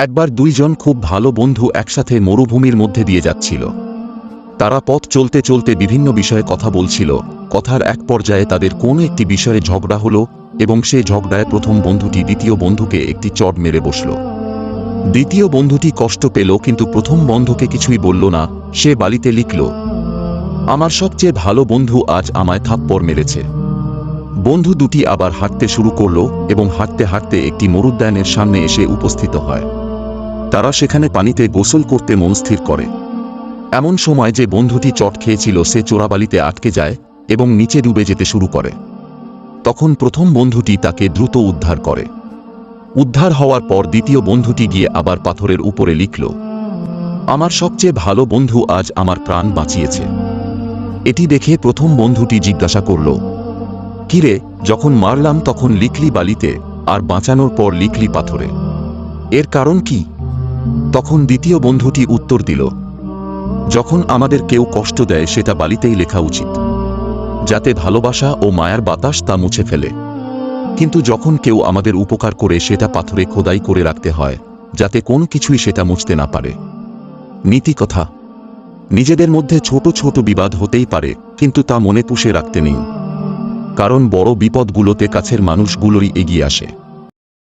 একবার দুইজন খুব ভালো বন্ধু একসাথে মরুভূমির মধ্যে দিয়ে যাচ্ছিল। তারা পথ চলতে চলতে বিভিন্ন বিষয়ে কথা বলছিল। কথার এক পর্যায়ে তাদের কোনো একটি বিষয়ে ঝগড়া হলো এবং সেই ঝগড়ায় প্রথম বন্ধুটি দ্বিতীয় বন্ধুকে একটি চড় মেরে বসল। দ্বিতীয় বন্ধুটি কষ্ট পেল, কিন্তু প্রথম বন্ধুকে কিছুই বলল না। সে বালিতে লিখল, আমার সবচেয়ে ভালো বন্ধু আজ আমায় থাপ্পড় মেরেছে। বন্ধু দুটি আবার হাঁটতে শুরু করল এবং হাঁটতে হাঁটতে একটি মরুদ্যানের সামনে এসে উপস্থিত হয়। তারা সেখানে পানিতে গোসল করতে মন স্থির করে। এমন সময় যে বন্ধুটি চট খেয়েছিল সে চোরাবালিতে আটকে যায় এবং নিচে ডুবে যেতে শুরু করে। তখন প্রথম বন্ধুটি তাকে দ্রুত উদ্ধার করে। উদ্ধার হওয়ার পর দ্বিতীয় বন্ধুটি গিয়ে আবার পাথরের উপরে লিখল, আমার সবচেয়ে ভালো বন্ধু আজ আমার প্রাণ বাঁচিয়েছে। এটি দেখে প্রথম বন্ধুটি জিজ্ঞাসা করল, কিরে, যখন মারলাম তখন লিখলি বালিতে, আর বাঁচানোর পর লিখলি পাথরে, এর কারণ কি? তখন দ্বিতীয় বন্ধুটি উত্তর দিল, যখন আমাদের কেউ কষ্ট দেয় সেটা বালিতেই লেখা উচিত, যাতে ভালোবাসা ও মায়ার বাতাস তা মুছে ফেলে। কিন্তু যখন কেউ আমাদের উপকার করে সেটা পাথরে খোদাই করে রাখতে হয়, যাতে কোন কিছুই সেটা মুছতে না পারে। নীতি কথা, নিজেদের মধ্যে ছোট ছোট বিবাদ হতেই পারে, কিন্তু তা মনে পুষে রাখতে নেই, কারণ বড় বিপদগুলোতে কাছের মানুষগুলোই এগিয়ে আসে।